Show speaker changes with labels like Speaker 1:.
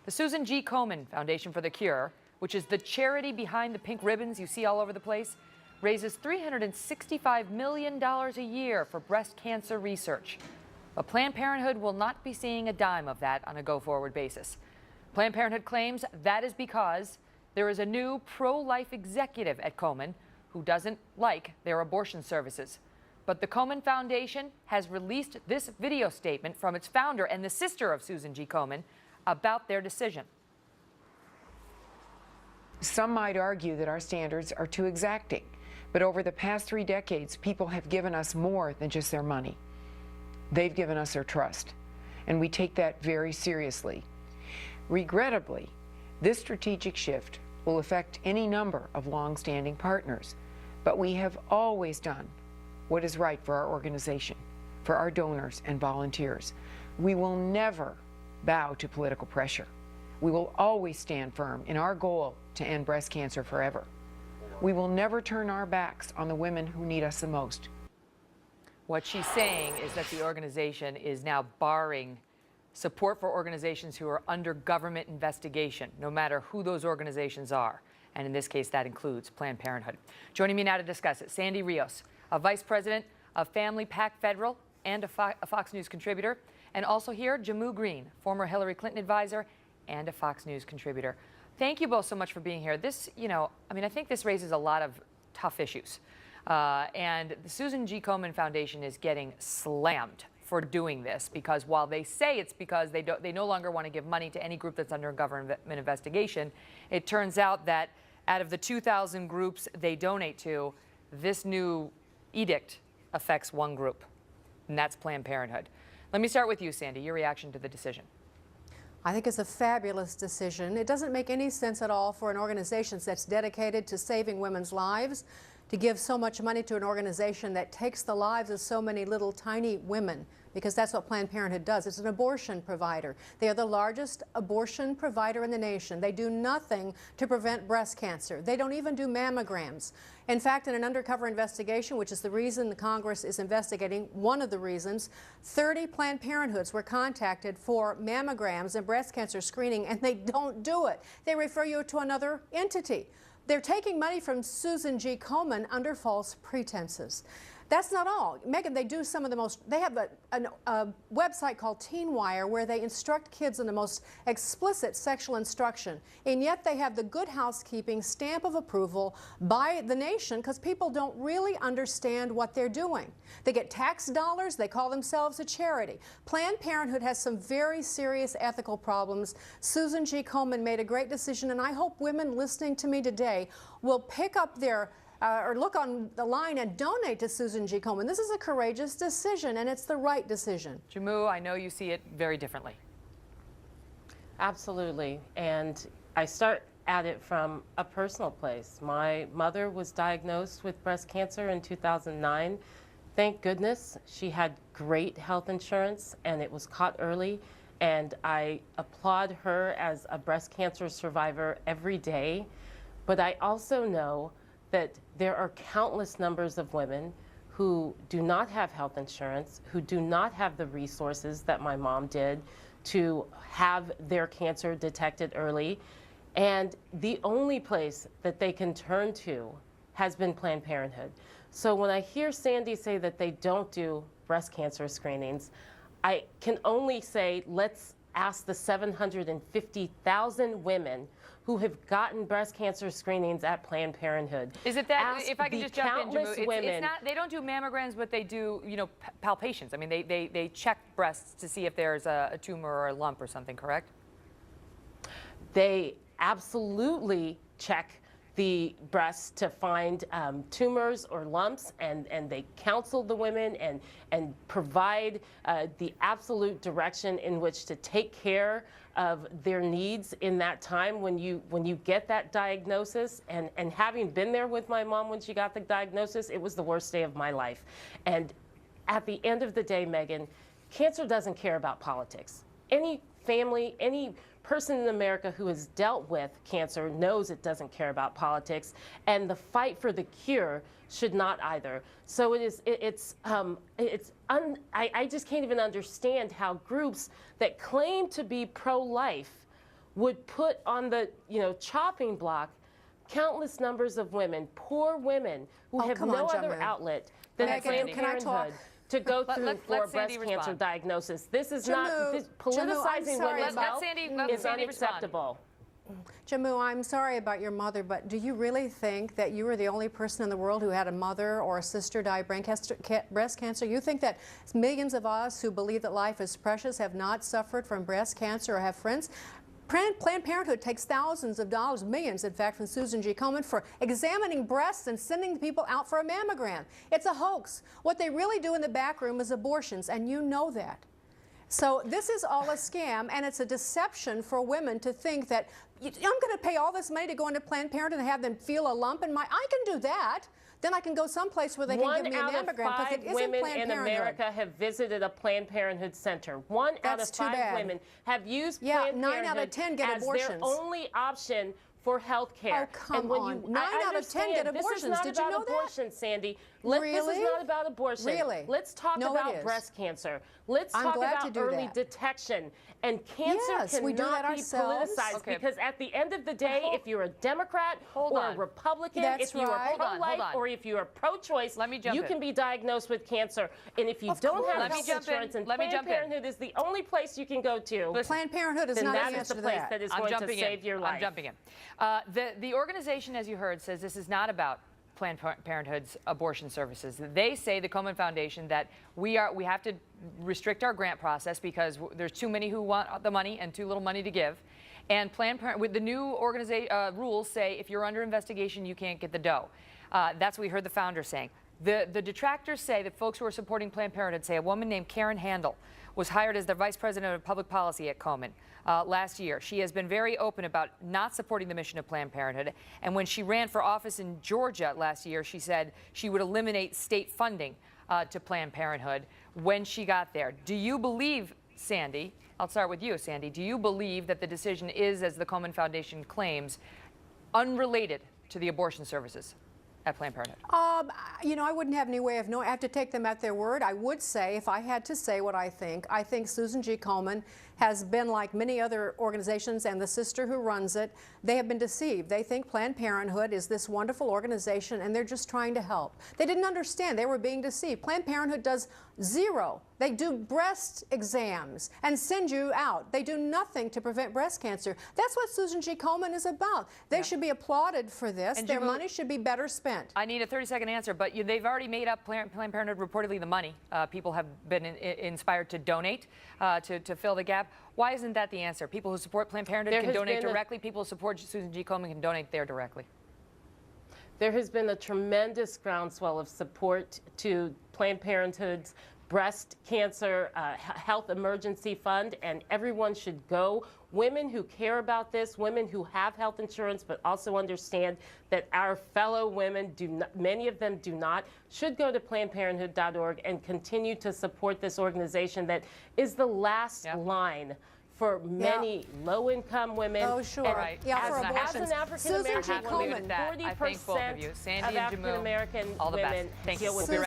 Speaker 1: The Susan G. Komen Foundation for the Cure, which is the charity behind the pink ribbons you see all over the place, raises $365 million a year for breast cancer research. But Planned Parenthood will not be seeing a dime of that on a go-forward basis. Planned Parenthood claims that is because there is a new pro-life executive at Komen who doesn't like their abortion services. But the Komen Foundation has released this video statement from its founder and the sister of Susan G. Komen about their decision.
Speaker 2: Some might argue that our standards are too exacting, but over the past 3 decades, people have given us more than just their money. They've given us their trust, and we take that very seriously. Regrettably, this strategic shift will affect any number of long-standing partners, but we have always done what is right for our organization, for our donors and volunteers. We will never bow to political pressure. We will always stand firm in our goal to end breast cancer forever. We will never turn our backs on the women who need us the most.
Speaker 1: What she's saying is that the organization is now barring support for organizations who are under government investigation, no matter who those organizations are. And in this case, that includes Planned Parenthood. Joining me now to discuss it, Sandy Rios, a vice president of Family PAC Federal and a Fox News contributor. And also here, Jamu Green, former Hillary Clinton advisor and a Fox News contributor. Thank you both so much for being here. This, I think this raises a lot of tough issues. And the Susan G. Komen Foundation is getting slammed for doing this because while they say it's because they no longer want to give money to any group that's under a government investigation, it turns out that out of the 2,000 groups they donate to, this new edict affects one group, and that's Planned Parenthood. Let me start with you, Sandy, your reaction to the decision.
Speaker 3: I think it's a fabulous decision. It doesn't make any sense at all for an organization that's dedicated to saving women's lives to give so much money to an organization that takes the lives of so many little tiny women, because that's what Planned Parenthood does. It's an abortion provider. They are the largest abortion provider in the nation. They do nothing to prevent breast cancer. They don't even do mammograms. In fact, in an undercover investigation, which is the reason the Congress is investigating, one of the reasons, 30 Planned Parenthoods were contacted for mammograms and breast cancer screening, and they don't do it. They refer you to another entity. They're taking money from Susan G. Komen under false pretenses. That's not all. Megan, they do some of the most, they have a website called Teen Wire where they instruct kids in the most explicit sexual instruction. And yet they have the Good Housekeeping stamp of approval by the nation because people don't really understand what they're doing. They get tax dollars, they call themselves a charity. Planned Parenthood has some very serious ethical problems. Susan G. Komen made a great decision, and I hope women listening to me today will pick up their or look on the line and donate to Susan G. Komen. This is a courageous decision, and it's the right decision.
Speaker 1: Jamu, I know you see it very differently.
Speaker 4: Absolutely, and I start at it from a personal place. My mother was diagnosed with breast cancer in 2009. Thank goodness she had great health insurance, and it was caught early, and I applaud her as a breast cancer survivor every day. But I also know that there are countless numbers of women who do not have health insurance, who do not have the resources that my mom did to have their cancer detected early. And the only place that they can turn to has been Planned Parenthood. So when I hear Sandy say that they don't do breast cancer screenings, I can only say, let's ask the 750,000 women who have gotten breast cancer screenings at Planned Parenthood.
Speaker 1: Is it that, if I can just jump in, Jamu,
Speaker 4: women,
Speaker 1: it's not, they don't do mammograms, but they do, palpations. I mean, they check breasts to see if there's a tumor or a lump or something, correct?
Speaker 4: They absolutely check the breasts to find tumors or lumps, and they counsel the women and provide the absolute direction in which to take care of their needs in that time when you get that diagnosis. And having been there with my mom when she got the diagnosis, it was the worst day of my life. And at the end of the day, Megan, cancer doesn't care about politics. Any family, any person in America who has dealt with cancer knows it doesn't care about politics, and the fight for the cure should not either. So I just can't even understand how groups that claim to be pro-life would put on the chopping block countless numbers of women, poor women who have
Speaker 3: come
Speaker 4: no
Speaker 3: on,
Speaker 4: other
Speaker 3: Jammu.
Speaker 4: outlet than
Speaker 1: Megan,
Speaker 4: Planned
Speaker 3: can I talk?
Speaker 4: Parenthood to go through
Speaker 1: let
Speaker 4: for a
Speaker 1: Sandy
Speaker 4: breast cancer
Speaker 1: respond.
Speaker 4: diagnosis. This is
Speaker 3: Jammu,
Speaker 4: not this,
Speaker 3: Jammu, I'm
Speaker 4: politicizing
Speaker 3: sorry
Speaker 4: women's
Speaker 3: about-
Speaker 4: health
Speaker 1: let
Speaker 4: is
Speaker 1: Sandy respond.
Speaker 4: unacceptable.
Speaker 3: Jammu, I'm sorry about your mother, but do you really think that you were the only person in the world who had a mother or a sister die of breast cancer? You think that millions of us who believe that life is precious have not suffered from breast cancer or have friends? Planned Parenthood takes thousands of dollars, millions in fact, from Susan G. Komen for examining breasts and sending people out for a mammogram. It's a hoax. What they really do in the back room is abortions, and you know that. So this is all a scam, and it's a deception for women to think that I'm going to pay all this money to go into Planned Parenthood and have them feel a lump in my. I can do that. Then I can go someplace where they can give me a mammogram, because it isn't
Speaker 4: women
Speaker 3: Planned
Speaker 4: in
Speaker 3: Parenthood.
Speaker 4: America have visited a Planned Parenthood center. One
Speaker 3: That's
Speaker 4: out of
Speaker 3: too
Speaker 4: 5
Speaker 3: bad.
Speaker 4: women have used
Speaker 3: Yeah,
Speaker 4: Planned
Speaker 3: 9 out of
Speaker 4: Parenthood
Speaker 3: 10 get
Speaker 4: as
Speaker 3: abortions.
Speaker 4: their only option for health care.
Speaker 3: Oh, come
Speaker 4: and when
Speaker 3: on.
Speaker 4: You,
Speaker 3: 9
Speaker 4: I
Speaker 3: out of 10 get
Speaker 4: understand,
Speaker 3: abortions.
Speaker 4: This is not
Speaker 3: Did you
Speaker 4: about
Speaker 3: know that?
Speaker 4: abortion, Sandy. This
Speaker 3: Really?
Speaker 4: is not about abortion.
Speaker 3: Really?
Speaker 4: Let's talk
Speaker 3: No, it
Speaker 4: about
Speaker 3: is.
Speaker 4: breast cancer. Let's
Speaker 3: I'm
Speaker 4: talk
Speaker 3: glad
Speaker 4: about
Speaker 3: to do
Speaker 4: early
Speaker 3: that.
Speaker 4: detection. And cancer
Speaker 3: Yes, we do that
Speaker 4: cannot be
Speaker 3: ourselves.
Speaker 4: politicized,
Speaker 1: Okay.
Speaker 4: because at the end of the day, if you're a Democrat
Speaker 1: Hold
Speaker 4: or
Speaker 1: on.
Speaker 4: a Republican,
Speaker 3: That's
Speaker 4: if you
Speaker 3: right.
Speaker 4: are
Speaker 3: Hold
Speaker 1: on, hold
Speaker 4: pro-life
Speaker 1: on.
Speaker 4: or if you are pro-choice,
Speaker 1: Let me jump
Speaker 4: you
Speaker 1: in.
Speaker 4: can be diagnosed with cancer. And if you
Speaker 3: Of
Speaker 4: don't
Speaker 3: course.
Speaker 4: have
Speaker 3: Let me
Speaker 4: health
Speaker 1: jump in.
Speaker 4: insurance, and
Speaker 1: Let me
Speaker 4: Planned
Speaker 1: jump in.
Speaker 4: Parenthood is the only place you can go to,
Speaker 3: Planned Parenthood is
Speaker 4: then
Speaker 3: not the
Speaker 4: that is
Speaker 3: answer
Speaker 4: the
Speaker 3: to
Speaker 4: place
Speaker 3: that.
Speaker 4: that is
Speaker 1: I'm
Speaker 4: going to
Speaker 1: jumping
Speaker 4: save
Speaker 1: in.
Speaker 4: your life.
Speaker 1: I'm jumping in. The organization, as you heard, says this is not about Planned Parenthood's abortion services. They say, the Komen Foundation, that we have to restrict our grant process because there's too many who want the money and too little money to give. And Planned Parenthood, with the new rules, say if you're under investigation, you can't get the dough. That's what we heard the founder saying. The detractors say, that folks who are supporting Planned Parenthood say, a woman named Karen Handel was hired as the vice president of public policy at Komen last year. She has been very open about not supporting the mission of Planned Parenthood. And when she ran for office in Georgia last year, she said she would eliminate state funding to Planned Parenthood when she got there. Do you believe, Sandy, I'll start with you, Sandy, do you believe that the decision is, as the Komen Foundation claims, unrelated to the abortion services at Planned Parenthood?
Speaker 3: You know, I wouldn't have any way of knowing. I have to take them at their word. I would say, if I had to say what I think Susan G. Komen has been like many other organizations, and the sister who runs it, they have been deceived. They think Planned Parenthood is this wonderful organization, and they're just trying to help. They didn't understand. They were being deceived. Planned Parenthood does zero. They do breast exams and send you out. They do nothing to prevent breast cancer. That's what Susan G. Komen is about. They should be applauded for this.
Speaker 1: And
Speaker 3: their
Speaker 1: Jammu,
Speaker 3: money should be better spent.
Speaker 1: I need a 30-second answer, but they've already made up, Planned Parenthood, reportedly the money. People have been inspired to donate to fill the gap. Why isn't that the answer? People who support Planned Parenthood can donate directly. People who support Susan G. Komen can donate there directly.
Speaker 4: There has been a tremendous groundswell of support to Planned Parenthood's breast cancer health emergency fund, and everyone should go. Women who care about this, women who have health insurance but also understand that our fellow women do not, many of them do not, should go to PlannedParenthood.org and continue to support this organization that is the last line for many low-income women.
Speaker 3: Oh, sure.
Speaker 4: And
Speaker 1: Right.
Speaker 3: Yeah, for
Speaker 4: as
Speaker 3: abortions.
Speaker 4: an African-American
Speaker 3: Susan G.
Speaker 4: woman,
Speaker 3: Komen.
Speaker 1: I thank both of you,
Speaker 4: 40%
Speaker 1: Sandy
Speaker 4: of
Speaker 1: and Jammu,
Speaker 4: African American
Speaker 1: all the best.
Speaker 4: women
Speaker 1: Thank you.
Speaker 4: deal with
Speaker 1: We'll be right